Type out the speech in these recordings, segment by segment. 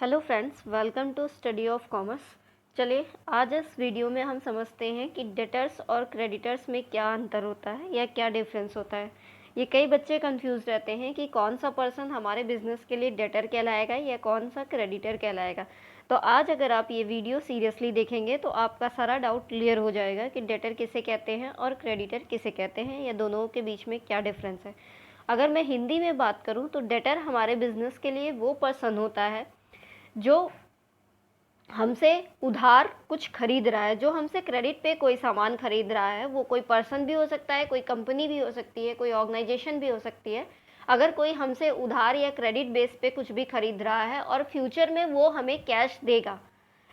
Hello friends, welcome to study of commerce. चलिए आज इस वीडियो में हम समझते हैं कि डेटर्स और क्रेडिटर्स में क्या अंतर होता है या क्या डिफरेंस होता है। ये कई बच्चे कंफ्यूज रहते हैं कि कौन सा पर्सन हमारे बिजनेस के लिए डेटर कहलाएगा या कौन सा क्रेडिटर कहलाएगा। तो आज अगर आप ये वीडियो सीरियसली देखेंगे तो आपका सारा डाउट क्लियर हो जाएगा कि डेटर किसे कहते हैं और क्रेडिटर किसे कहते हैं या दोनों के बीच में क्या डिफरेंस है। अगर मैं हिंदी में बात करूँ तो डेटर हमारे बिजनेस के लिए वो पर्सन होता है जो हमसे उधार कुछ खरीद रहा है, जो हमसे क्रेडिट पे कोई सामान खरीद रहा है। वो कोई पर्सन भी हो सकता है, कोई कंपनी भी हो सकती है, कोई ऑर्गेनाइजेशन भी हो सकती है। अगर कोई हमसे उधार या क्रेडिट बेस पे कुछ भी खरीद रहा है और फ्यूचर में वो हमें कैश देगा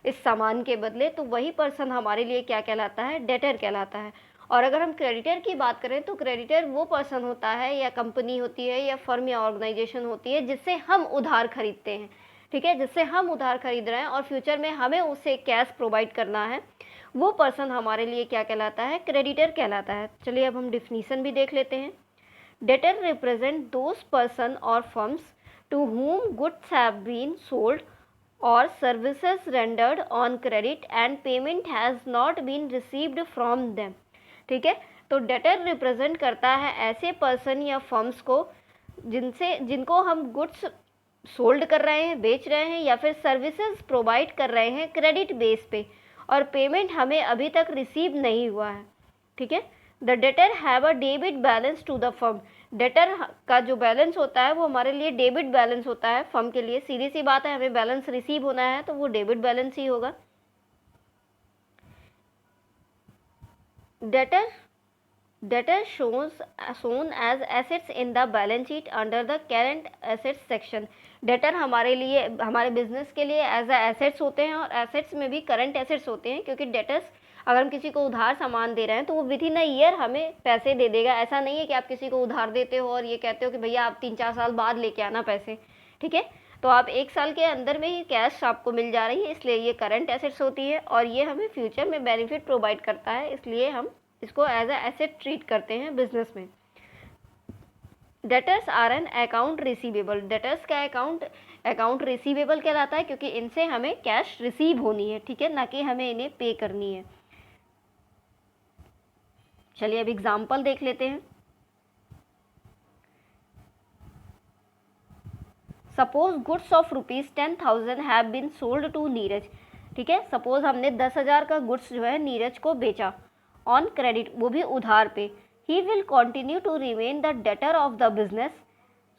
इस सामान के बदले, तो वही पर्सन हमारे लिए क्या कहलाता है? डेटर कहलाता है। और अगर हम क्रेडिटर की बात करें तो क्रेडिटर वो पर्सन होता है या कंपनी होती है या फर्म या ऑर्गेनाइजेशन होती है जिससे हम उधार खरीदते हैं, ठीक है, जिससे हम उधार खरीद रहे हैं और फ्यूचर में हमें उसे कैश प्रोवाइड करना है। वो पर्सन हमारे लिए क्या कहलाता है? क्रेडिटर कहलाता है। चलिए अब हम डिफिनीशन भी देख लेते हैं। डेटर रिप्रेजेंट दोज पर्सन और firms to whom goods have been sold or services rendered on credit and payment has not been received from them। ठीक है, तो डेटर रिप्रेजेंट करता है ऐसे पर्सन या फर्म्स को जिनको हम गुड्स सोल्ड कर रहे हैं, बेच रहे हैं, या फिर सर्विसेज प्रोवाइड कर रहे हैं क्रेडिट बेस पे और पेमेंट हमें अभी तक रिसीव नहीं हुआ है। ठीक है, the debtor have a debit balance to the firm. Debtor का जो बैलेंस होता है वो हमारे लिए डेबिट बैलेंस होता है फर्म के लिए। सीधी सी बात है, हमें बैलेंस रिसीव होना है तो वो डेबिट बैलेंस ही होगा। Debtor shown as assets in the balance sheet under the current assets section। Debtor हमारे लिए, हमारे बिजनेस के लिए एज अ एसेट्स होते हैं और एसेट्स में भी करंट एसेट्स होते हैं, क्योंकि डेटर्स अगर हम किसी को उधार सामान दे रहे हैं तो वो विद इन अ ईयर हमें पैसे दे देगा। ऐसा नहीं है कि आप किसी को उधार देते हो और ये कहते हो कि भैया आप 3-4 साल बाद लेके आना पैसे। ठीक है, तो आप 1 साल के अंदर में ही कैश आपको मिल जा रही है, इसलिए ये करंट एसेट्स होती है और ये हमें फ्यूचर में बेनिफिट प्रोवाइड करता है, इसलिए हम इसको एज अ एसेट ट्रीट करते हैं बिजनेस में। Debtors are an account receivable. Debtors का अकाउंट रिसीवेबल कहलाता है क्योंकि इनसे हमें कैश रिसीव होनी है, ठीक है, ना कि हमें इन्हें पे करनी है। चलिए अब एग्जाम्पल देख लेते हैं। Suppose goods of ₹10,000 have been sold to Neeraj. ठीक है, सपोज हमने 10,000 का गुड्स जो है नीरज को बेचा ऑन क्रेडिट, वो भी उधार पे। He will continue to remain the debtor of the business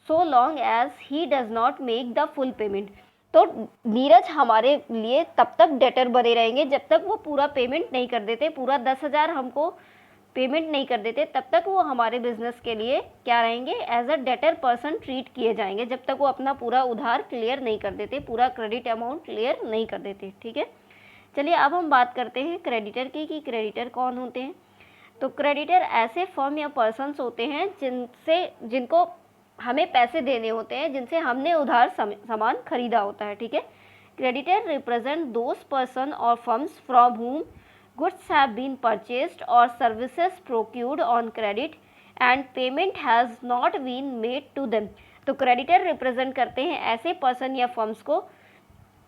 so long as he does not make the full payment. तो नीरज हमारे लिए तब तक डेटर बने रहेंगे जब तक वो पूरा पेमेंट नहीं कर देते, पूरा 10,000 हमको पेमेंट नहीं कर देते, तब तक वो हमारे बिजनेस के लिए क्या रहेंगे? As a debtor person treat किए जाएंगे, जब तक वो अपना पूरा उधार क्लियर नहीं कर देते, पूरा क्रेडिट अमाउंट क्लियर नहीं कर देते। ठीक है, चलिए अब हम बात करते हैं क्रेडिटर की कि क्रेडिटर कौन होते हैं। तो क्रेडिटर ऐसे फर्म या पर्सन्स होते हैं जिनको हमें पैसे देने होते हैं, जिनसे हमने उधार सामान खरीदा होता है। ठीक है, क्रेडिटर रिप्रेजेंट दोज पर्सन और firms from whom goods have been purchased or services procured on credit and payment has not been made to them। तो क्रेडिटर रिप्रेजेंट करते हैं ऐसे पर्सन या फर्म्स को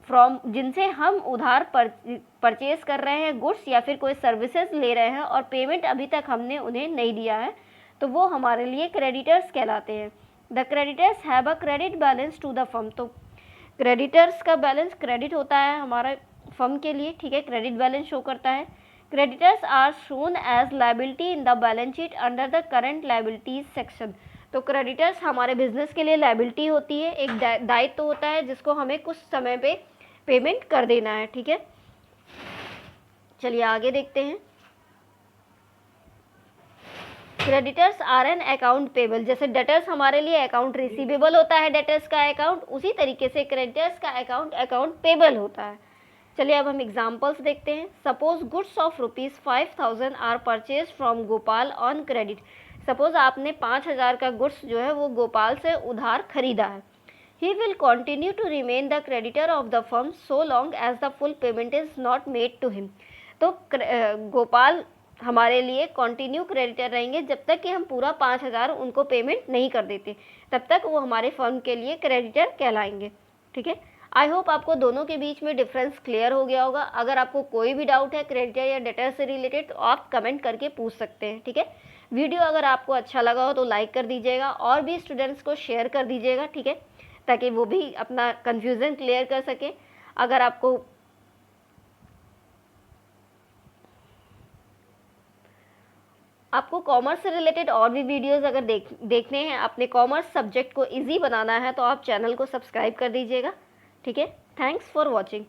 फ्रॉम जिनसे हम उधार परचेज कर रहे हैं गुड्स या फिर कोई सर्विसेज ले रहे हैं और पेमेंट अभी तक हमने उन्हें नहीं दिया है, तो वो हमारे लिए क्रेडिटर्स कहलाते हैं। The creditors have a credit balance to the firm. तो क्रेडिटर्स का बैलेंस क्रेडिट होता है हमारा फर्म के लिए, ठीक है, क्रेडिट बैलेंस शो करता है। Creditors are shown as liability in the balance sheet under the current liabilities section. तो क्रेडिटर्स हमारे बिजनेस के लिए लायबिलिटी होती है, एक दायित्व होता है जिसको हमें कुछ समय पे पेमेंट कर देना है। ठीक है, चलिए आगे देखते हैं। Creditors are an account payable. जैसे डेटर्स हमारे लिए अकाउंट रिसीवेबल होता है, डेटर्स का अकाउंट, उसी तरीके से क्रेडिटर्स का अकाउंट पेबल होता है। चलिए अब हम एग्जांपल्स देखते हैं। Suppose goods of ₹5,000 are purchase from Gopal on credit. Suppose आपने 5,000 का गुड्स जो है वो गोपाल से उधार खरीदा है। He will continue to remain the creditor of the firm so long as the full payment is not made to him. तो गोपाल हमारे लिए कॉन्टिन्यू क्रेडिटर रहेंगे जब तक कि हम पूरा 5,000 उनको पेमेंट नहीं कर देते, तब तक वो हमारे फर्म के लिए क्रेडिटर कहलाएंगे। ठीक है, आई होप आपको दोनों के बीच में डिफरेंस क्लियर हो गया होगा। अगर आपको कोई भी डाउट है क्रेडिटर या डेटर से रिलेटेड तो आप कमेंट करके पूछ सकते हैं, ठीक है। वीडियो अगर आपको अच्छा लगा हो तो लाइक कर दीजिएगा और भी स्टूडेंट्स को शेयर कर दीजिएगा, ठीक है, ताकि वो भी अपना कन्फ्यूज़न क्लियर कर सकें। अगर आपको कॉमर्स से रिलेटेड और भी वीडियोस अगर देखने हैं, अपने कॉमर्स सब्जेक्ट को इजी बनाना है, तो आप चैनल को सब्सक्राइब कर दीजिएगा, ठीक है। Thanks for watching.